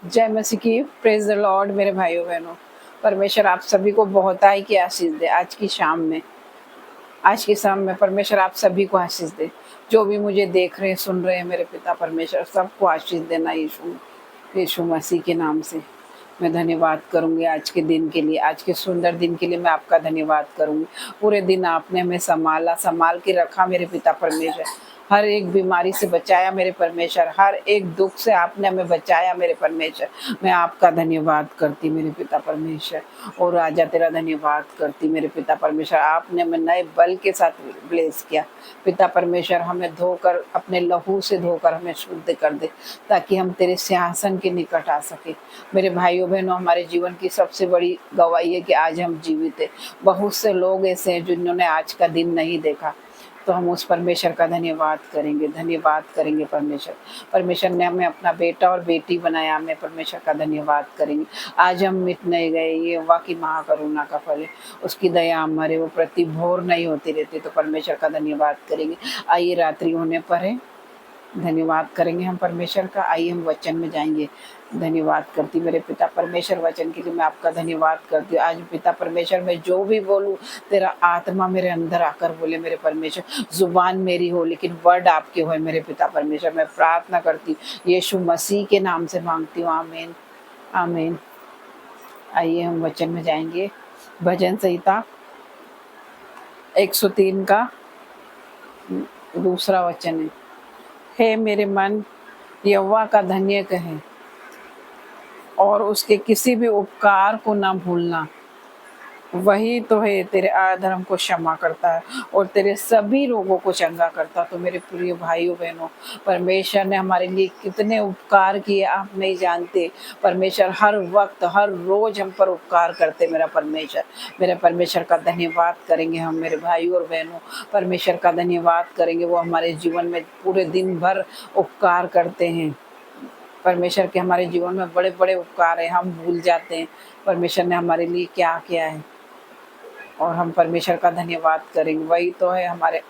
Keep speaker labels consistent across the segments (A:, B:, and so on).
A: जय मसीह की। Praise the Lord मेरे भाइयों बहनों। परमेश्वर आप सभी को बहुताई की आशीष दे। आज की शाम में परमेश्वर आप सभी को आशीष दे। जो भी मुझे देख रहे हैं सुन रहे हैं मेरे पिता परमेश्वर सबको आशीष देना। यीशु मसीह के नाम से मैं धन्यवाद करूंगी आज के दिन के लिए, आज के सुंदर दिन के लिए मैं आपका धन्यवाद करूंगी। पूरे दिन आपने हमें संभाल के रखा मेरे पिता परमेश्वर। हर एक बीमारी से बचाया मेरे परमेश्वर, हर एक दुख से आपने हमें बचाया मेरे परमेश्वर। मैं आपका धन्यवाद करती मेरे पिता परमेश्वर। और राजा तेरा धन्यवाद करती मेरे पिता परमेश्वर। आपने हमें नए बल के साथ ब्लेस किया पिता परमेश्वर। हमें धोकर, अपने लहू से धोकर हमें शुद्ध कर दे, ताकि हम तेरे सिंहासन के निकट आ सके। मेरे भाइयों बहनों, हमारे जीवन की सबसे बड़ी गवाही है कि आज हम जीवित हैं। बहुत से लोग ऐसे हैं जिन्होंने आज का दिन नहीं देखा, तो हम उस परमेश्वर का धन्यवाद करेंगे परमेश्वर ने हमें अपना बेटा और बेटी बनाया, हमें परमेश्वर का धन्यवाद करेंगे। आज हम मिट नहीं गए, ये वाकई महाकरुणा का फल है। उसकी दया हमारे वो प्रति भोर नहीं होती रहती, तो परमेश्वर का धन्यवाद करेंगे। आइए, रात्रि होने पर है, धन्यवाद करेंगे हम परमेश्वर का। आइए हम वचन में जाएंगे। धन्यवाद करती मेरे पिता परमेश्वर, वचन के लिए मैं आपका धन्यवाद करती हूँ। आज पिता परमेश्वर मैं जो भी बोलूँ, तेरा आत्मा मेरे अंदर आकर बोले मेरे परमेश्वर। जुबान मेरी हो लेकिन वर्ड आपके हो मेरे पिता परमेश्वर। मैं प्रार्थना करती हूँ यीशु मसीह के नाम से मांगती हूँ, आमीन आमीन। आइए हम वचन में जाएंगे। भजन संहिता 103 का दूसरा वचन है। हे मेरे मन, यहोवा का धन्य कहे और उसके किसी भी उपकार को ना भूलना। वही तो है तेरे अधर्म को क्षमा करता है और तेरे सभी रोगों को चंगा करता। तो मेरे प्रिय भाइयों बहनों, परमेश्वर ने हमारे लिए कितने उपकार किए आप नहीं जानते। परमेश्वर हर वक्त, हर रोज हम पर उपकार करते। मेरे परमेश्वर का धन्यवाद करेंगे हम मेरे भाइयों और बहनों। परमेश्वर का धन्यवाद करेंगे, वो हमारे जीवन में पूरे दिन भर उपकार करते हैं। परमेश्वर के हमारे जीवन में बड़े बड़े उपकार हैं, हम भूल जाते हैं परमेश्वर ने हमारे लिए क्या किया है, और हम परमेश्वर का धन्यवाद करेंगे। वही तो है हमारे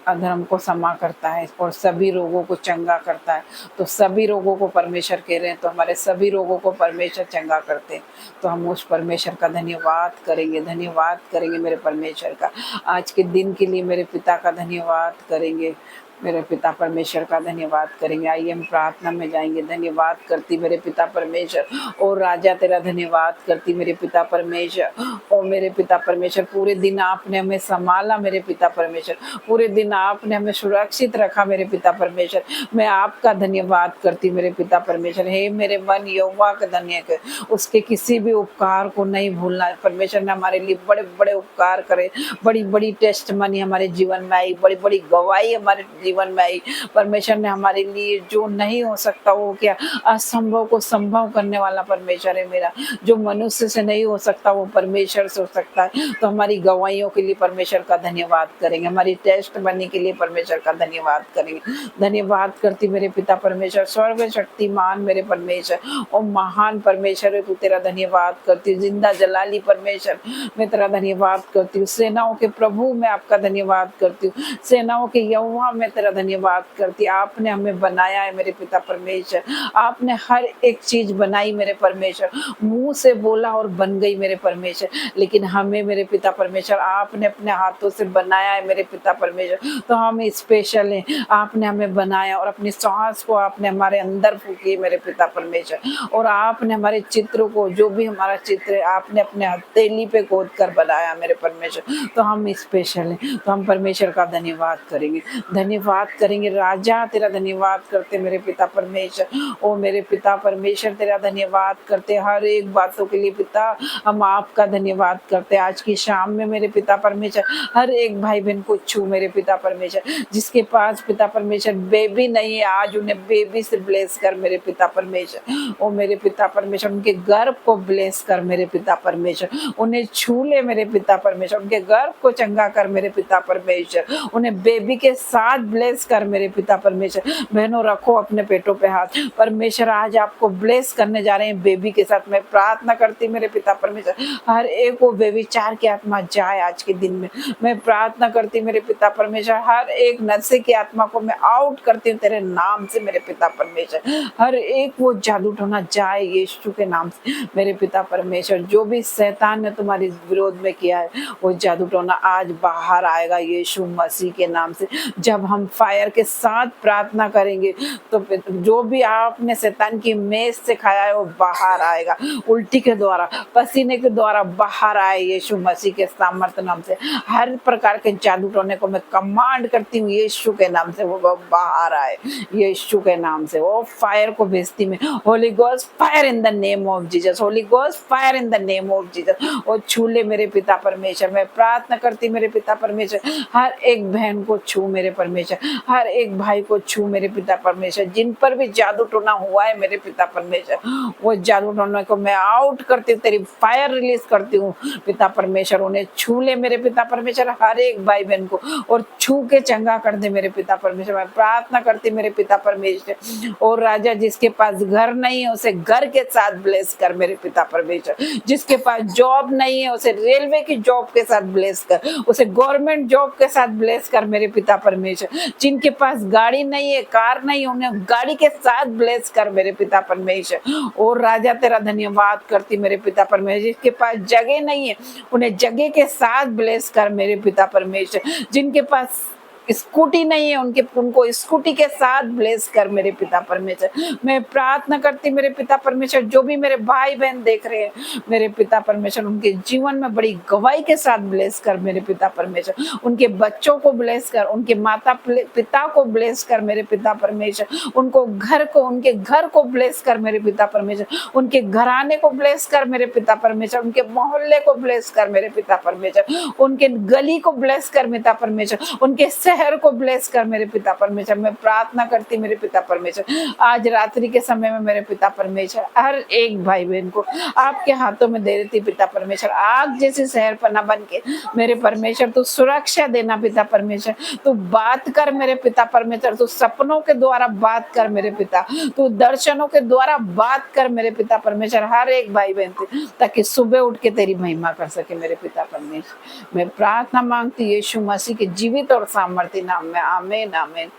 A: अधर्म को क्षमा करता है और सभी रोगों को चंगा करता है। तो सभी रोगों को परमेश्वर कह रहे हैं, तो हमारे सभी रोगों को परमेश्वर चंगा करते हैं। तो हम उस परमेश्वर का धन्यवाद करेंगे मेरे परमेश्वर का। आज के दिन के लिए मेरे पिता का धन्यवाद करेंगे, मेरे पिता परमेश्वर का धन्यवाद करेंगे। आइए हम प्रार्थना में जाएंगे। धन्यवाद करती मेरे पिता परमेश्वर, और राजा तेरा धन्यवाद करती मेरे पिता परमेश्वर। ओ मेरे पिता परमेश्वर, पूरे दिन आपने हमें संभाला मेरे पिता परमेश्वर, पूरे दिन आपने हमें सुरक्षित रखा मेरे पिता परमेश्वर। मैं आपका धन्यवाद करती मेरे पिता परमेश्वर। हे मेरे मन, यहोवा का धन्य कर, उसके किसी भी उपकार को नहीं भूलना। परमेश्वर ने हमारे लिए बड़े बड़े उपकार करे, बड़ी बड़ी टेस्ट मनी हमारे जीवन में आई, बड़ी बड़ी गवाही हमारे जीवन में आई। परमेश्वर ने हमारे लिए जो नहीं हो सकता वो क्या, असंभव को संभव करने वाला परमेश्वर है मेरा। जो मनुष्य से नहीं हो सकता वो परमेश्वर से हो सकता है। तो हमारी गवाहियों के लिए परमेश्वर का धन्यवाद करेंगे, हमारी टेस्ट बनने के लिए परमेश्वर का धन्यवाद करेंगे। धन्यवाद करती मेरे पिता परमेश्वर, स्वर्ग शक्तिमान मेरे परमेश्वर और महान परमेश्वर है तू। तेरा धन्यवाद करती हूँ जिंदा जलाली परमेश्वर, मैं तेरा धन्यवाद करती हूँ। सेनाओं के प्रभु मैं आपका धन्यवाद करती हूँ, सेनाओं के यहोवा मैं तेरा धन्यवाद करती। आपने हमें बनाया है मेरे पिता परमेश्वर, आपने हर एक चीज बनाई मेरे परमेश्वर। मुंह से बोला और बन गई मेरे परमेश्वर, लेकिन हमें मेरे पिता परमेश्वर आपने अपने हाथों से बनाया है मेरे पिता परमेश्वर। तो हम स्पेशल हैं, आपने हमें बनाया और अपनी सांस को आपने हमारे अंदर फूकी मेरे पिता परमेश्वर। और आपने हमारे चित्र को, जो भी हमारा चित्र है, आपने अपने हथेली पे खोद कर बनाया मेरे परमेश्वर। तो हम स्पेशल हैं, तो हम परमेश्वर का धन्यवाद करेंगे। राजा तेरा धन्यवाद करते मेरे पिता परमेश्वर। ओ मेरे पिता परमेश्वर, तेरा धन्यवाद करते हर एक बातों के लिए पिता। हम आपका धन्यवाद करते आज की शाम में मेरे पिता परमेश्वर। हर एक भाई बहन को छू मेरे पिता परमेश्वर, जिसके पास पिता परमेश्वर बेबी नहीं है, आज उन्हें बेबी से ब्लेस कर मेरे पिता परमेश्वर। ओ मेरे पिता परमेश्वर, उनके गर्भ को ब्लेस कर मेरे पिता परमेश्वर, उन्हें छू ले मेरे पिता परमेश्वर, उनके गर्भ को चंगा कर मेरे पिता परमेश्वर, उन्हें बेबी के साथ ब्लेस कर मेरे पिता परमेश्वर। बहनों रखो अपने पेटों पे हाथ। परमेश्वर आज आपको ब्लेस करने जा रहे हैं बेबी के साथ। मैं प्रार्थना करती मेरे पिता परमेश्वर, हर एक को व्यभिचार की आत्मा जाए आज के दिन में। मैं प्रार्थना करती मेरे पिता परमेश्वर, हर एक नशे की आत्मा को मैं आउट करती हूँ तेरे नाम से मेरे पिता परमेश्वर। हर एक वो जादू टोना जाए यीशु के नाम से मेरे पिता परमेश्वर। जो भी शैतान ने तुम्हारे विरोध में किया है वो जादू टोना आज बाहर आएगा यीशु मसीह के नाम से। जब हम फायर के साथ प्रार्थना करेंगे तो जो भी आपने शैतान की मेज से खाया है वो बाहर आएगा, उल्टी के द्वारा, पसीने के द्वारा बाहर आए यीशु मसीह के सामर्थ्य नाम से। हर प्रकार के जादू टोने को मैं कमांड करती हूँ यीशु के नाम से, वो बाहर आए यीशु के नाम से। वो फायर को भेजती मैं, Holi ghost fire in the name of Jesus, Holi ghost fire in the name of Jesus. वो छू ले मेरे पिता परमेश्वर। मैं प्रार्थना करती मेरे पिता परमेश्वर, हर एक बहन को छू मेरे परमेश्वर, हर एक भाई को छू मेरे पिता परमेश्वर। जिन पर भी जादू टोना हुआ है मेरे पिता परमेश्वर, वो जादू टोना को मैं आउट करती हूँ, तेरी फायर रिलीज करती हूँ पिता परमेश्वर। उन्हें छू ले मेरे पिता परमेश्वर, हर एक भाई बहन को, और छू के चंगा कर दे मेरे पिता परमेश्वर। मैं प्रार्थना करती मेरे पिता परमेश्वर। और राजा जिसके पास घर नहीं है उसे घर के साथ ब्लेस कर मेरे पिता परमेश्वर। जिसके पास जॉब नहीं है उसे रेलवे की जॉब के साथ ब्लेस कर, उसे गवर्नमेंट जॉब के साथ ब्लेस कर मेरे पिता परमेश्वर। जिनके पास गाड़ी नहीं है, कार नहीं, उन्हें गाड़ी के साथ ब्लेस कर मेरे पिता परमेश्वर। और राजा तेरा धन्यवाद करती मेरे पिता परमेश्वर। जिसके पास जगह नहीं है उन्हें जगह के साथ ब्लेस कर मेरे पिता परमेश्वर। जिनके पास स्कूटी नहीं है उनको स्कूटी के साथ ब्लेस कर मेरे पिता परमेश्वर। मैं प्रार्थना करती मेरे पिता परमेश्वर, जो भी मेरे भाई बहन देख रहे हैं मेरे पिता परमेश्वर, उनके जीवन में बड़ी गवाही के साथ ब्लेस कर मेरे पिता परमेश्वर। उनके बच्चों को ब्लेस कर, उनके माता पिता को ब्लेस कर मेरे पिता परमेश्वर। उनके घर को ब्लेस कर मेरे पिता परमेश्वर। उनके घराने को ब्लेस कर मेरे पिता परमेश्वर। उनके मोहल्ले को ब्लेस कर मेरे पिता परमेश्वर। उनके गली को ब्लेस कर पिता परमेश्वर। उनके शहर को ब्लेस कर मेरे पिता परमेश्वर। मैं प्रार्थना करती मेरे पिता परमेश्वर, आज रात्रि के समय में मेरे पिता परमेश्वर हर एक भाई बहन को आपके हाथों में दे देती पिता परमेश्वर। आग जैसे शहर पना बन के मेरे परमेश्वर तू सुरक्षा देना पिता परमेश्वर। तू बात कर मेरे पिता परमेश्वर, तू सपनों के द्वारा बात कर मेरे पिता, तू दर्शनों के द्वारा बात कर मेरे पिता परमेश्वर हर एक भाई बहन से, ताकि सुबह उठ के तेरी महिमा कर सके मेरे पिता परमेश्वर। मैं प्रार्थना मांगती यीशु मसीह के जीवित और सामर्थ्य नाम में, आमीन आमीन।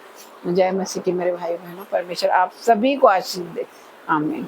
A: जय मसीह की मेरे भाई बहनों, परमेश्वर आप सभी को आशीष दे, आमीन।